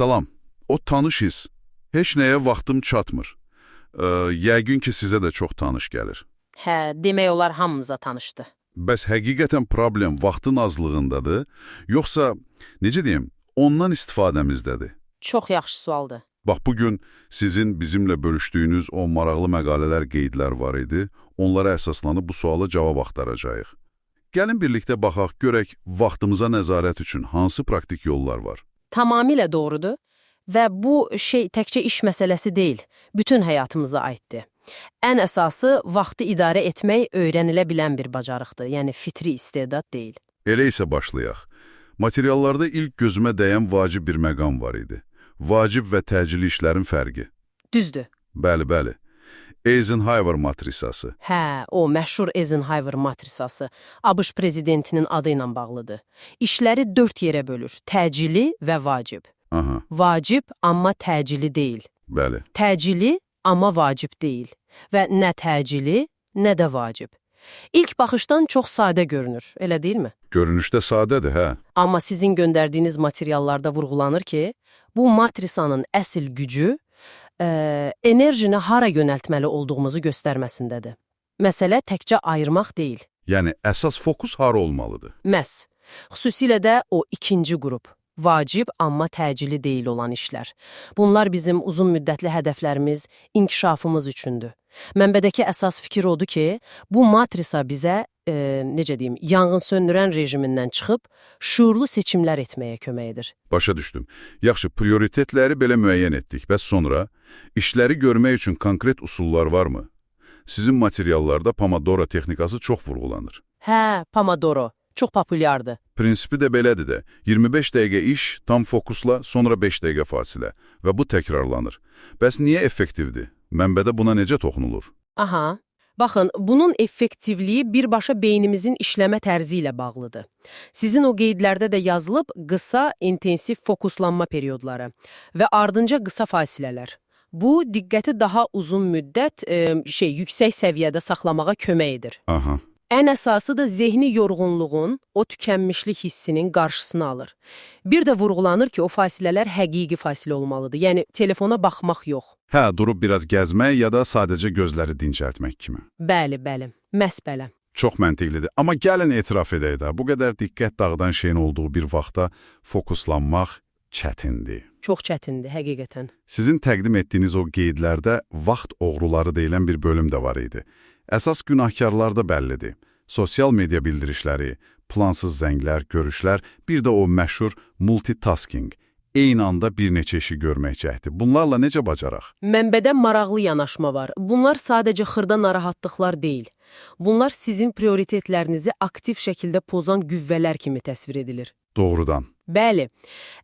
Salam, o tanış his. Heç nəyə vaxtım çatmır. Yəqin ki, sizə də çox tanış gəlir. Hə, demək olar hamımıza tanışdı. Bəs həqiqətən problem vaxtın azlığındadır, yoxsa, necə deyim, ondan istifadəmizdədir? Çox yaxşı sualdır. Bax, bugün sizin bizimlə bölüşdüyünüz o maraqlı məqalələr, qeydlər var idi. Onlara əsaslanıb bu suala cavab axtaracağıq. Gəlin birlikdə baxaq, görək vaxtımıza nəzarət üçün hansı praktik yollar var? Tamamilə doğrudur və bu təkcə iş məsələsi deyil, bütün həyatımıza aiddir. Ən əsası, vaxtı idarə etmək öyrənilə bilən bir bacarıqdır, yəni fitri istedad deyil. Elə isə başlayaq. Materiallarda ilk gözümə dəyən vacib bir məqam var idi. Vacib və təcili işlərin fərqi. Düzdür. Bəli. Eisenhower matrisası. Hə, o məşhur Eisenhower matrisası ABŞ prezidentinin adı ilə bağlıdır. İşləri 4 yerə bölür, təcili və vacib. Aha. Vacib, amma təcili deyil. Bəli. Təcili, amma vacib deyil. Və nə təcili, nə də vacib. İlk baxışdan çox sadə görünür, elə deyilmi? Görünüşdə sadədir, hə. Amma sizin göndərdiyiniz materiallarda vurğulanır ki, bu matrisanın əsl gücü enerjini hara yönəltməli olduğumuzu göstərməsindədir. Məsələ təkcə ayırmaq deyil. Yəni, əsas fokus hara olmalıdır? Məhz. Xüsusilə də o ikinci qrup. Vacib, amma təcili deyil olan işlər. Bunlar bizim uzun müddətli hədəflərimiz, inkişafımız üçündür. Mənbədəki əsas fikir odur ki, bu matrisa bizə, yanğın söndürən rejimindən çıxıb, şuurlu seçimlər etməyə kömək edir. Başa düşdüm. Yaxşı, prioritetləri belə müəyyən etdik. Bəs sonra, işləri görmək üçün konkret usullar varmı? Sizin materiallarda Pomodoro texnikası çox vurğulanır. Hə, Pomodoro. Çox populyardır. Prinsipi də belədir də. 25 dəqiqə iş, tam fokusla, sonra 5 dəqiqə fasilə. Və bu təkrarlanır. Bəs niyə effektivdir? Mənbədə buna necə toxunulur? Aha. Baxın, bunun effektivliyi birbaşa beynimizin işləmə tərzi ilə bağlıdır. Sizin o qeydlərdə də yazılıb qısa, intensiv fokuslanma periodları və ardınca qısa fasilələr. Bu, diqqəti daha uzun müddət yüksək səviyyədə saxlamağa kömək edir. Aha. Ən əsası da zehni yorğunluğun, o tükənmişlik hissinin qarşısını alır. Bir də vurğulanır ki, o fasilələr həqiqi fasilə olmalıdır, yəni telefona baxmaq yox. Hə, durub biraz gəzmək ya da sadəcə gözləri dincəltmək kimi. Bəli, məhz belə. Çox məntiqlidir. Amma gəlin etiraf edək də, bu qədər diqqət dağıdan şeyin olduğu bir vaxtda fokuslanmaq çətindir. Çox çətindir, həqiqətən. Sizin təqdim etdiyiniz o qeydlərdə vaxt oğruları deyilən bir bölüm də var idi. Əsas günahkarlar da bəllidir. Sosial media bildirişləri, plansız zənglər, görüşlər, bir də o məşhur multitasking, eyni anda bir neçə işi görmək cəhdi. Bunlarla necə bacaraq? Mənbədə maraqlı yanaşma var. Bunlar sadəcə xırda narahatlıqlar deyil. Bunlar sizin prioritetlərinizi aktiv şəkildə pozan qüvvələr kimi təsvir edilir. Doğrudan. Bəli,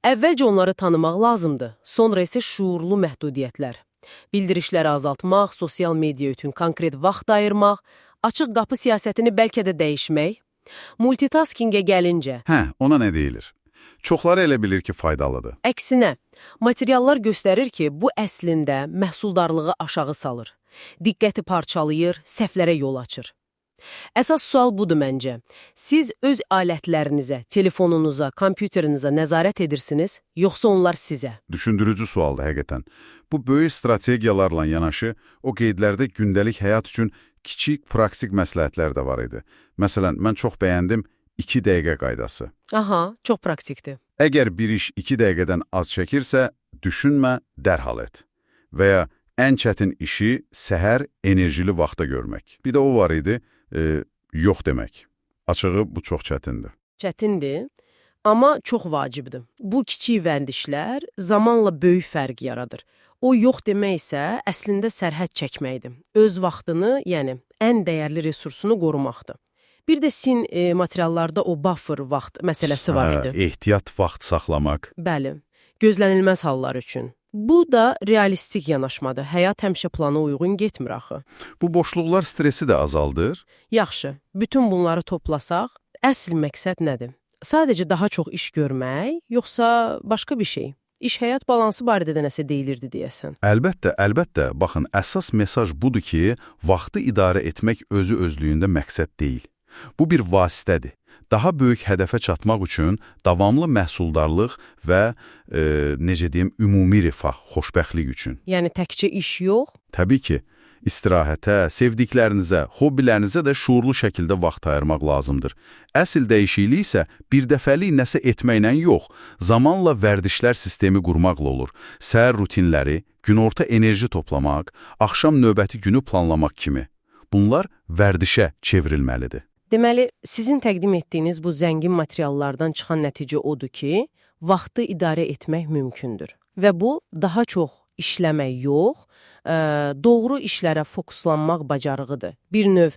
əvvəlcə onları tanımaq lazımdır, sonra isə şuurlu məhdudiyyətlər. Bildirişləri azaltmaq, sosial media üçün konkret vaxt ayırmaq, açıq qapı siyasətini bəlkə də dəyişmək. Multitaskingə gəlincə... Hə, ona nə deyilir? Çoxları elə bilir ki, faydalıdır. Əksinə, materiallar göstərir ki, bu əslində məhsuldarlığı aşağı salır. Diqqəti parçalayır, səhvlərə yol açır. Əsas sual budur məncə. Siz öz alətlərinizə, telefonunuza, kompüterinizə nəzarət edirsiniz, yoxsa onlar sizə? Düşündürücü sualdır həqiqətən. Bu böyük strategiyalarla yanaşı, o qeydlərdə gündəlik həyat üçün kiçik praktik məsləhətlər də var idi. Məsələn, mən çox bəyəndim 2 dəqiqə qaydası. Aha, çox praktikdir. Əgər bir iş 2 dəqiqədən az çəkirsə, düşünmə, dərhal et. Və ya ən çətin işi səhər enerjili vaxtda görmək. Bir də o var idi, yox demək. Açığı, bu çox çətindir. Çətindir, amma çox vacibdir. Bu kiçik vərdişlər zamanla böyük fərq yaradır. O yox demək isə əslində sərhəd çəkməkdir. Öz vaxtını, yəni ən dəyərli resursunu qorumaqdır. Bir də sizin materiallarda o buffer vaxt məsələsi var idi. Ehtiyat vaxt saxlamaq. Bəli, gözlənilməz hallar üçün. Bu da realistik yanaşmadır. Həyat həmişə plana uyğun getmir axı. Bu boşluqlar stresi də azaldır. Yaxşı, bütün bunları toplasaq, əsl məqsəd nədir? Sadəcə daha çox iş görmək, yoxsa başqa bir şey? İş-həyat balansı barədə də nəsə deyilirdi deyəsən. Əlbəttə. Baxın, əsas mesaj budur ki, vaxtı idarə etmək özü-özlüyündə məqsəd deyil. Bu bir vasitədir. Daha böyük hədəfə çatmaq üçün davamlı məhsuldarlıq və, necə deyim, ümumi rifah, xoşbəxtlik üçün. Yəni təkcə iş yox, Təbii ki, istirahətə, sevdiklərinizə, hobbilərinizə də şuurlu şəkildə vaxt ayırmaq lazımdır. Əsl dəyişiklik isə birdəfəlik nəsə etməklə yox, zamanla vərdişlər sistemi qurmaqla olur. Səhər rutinləri, günorta enerji toplamaq, axşam növbəti günü planlamaq kimi. Bunlar vərdişə çevrilməlidir. deməli, sizin təqdim etdiyiniz bu zəngin materiallardan çıxan nəticə odur ki, vaxtı idarə etmək mümkündür. Və bu, daha çox işləmək yox, doğru işlərə fokuslanmaq bacarığıdır. Bir növ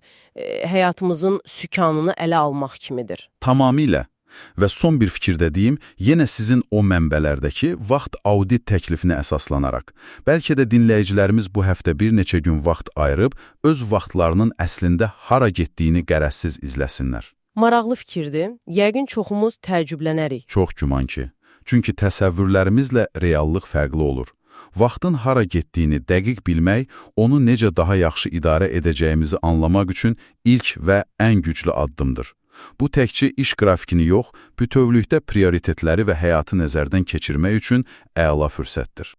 həyatımızın sükanını ələ almaq kimidir. Tamamilə. Və son bir fikir dediyim, yenə sizin o mənbələrdəki vaxt audit təklifini əsaslanaraq. Bəlkə də dinləyicilərimiz bu həftə bir neçə gün vaxt ayırıb, öz vaxtlarının əslində hara getdiyini qərəzsiz izləsinlər. Maraqlı fikirdir. Yəqin çoxumuz təəccüblənərik. Çox güman ki. Çünki təsəvvürlərimizlə reallıq fərqli olur. Vaxtın hara getdiyini dəqiq bilmək, onu necə daha yaxşı idarə edəcəyimizi anlamaq üçün ilk və ən güclü addımdır. Bu təkcə iş qrafikini yox, bütövlükdə prioritetləri və həyatı nəzərdən keçirmək üçün əla fürsətdir.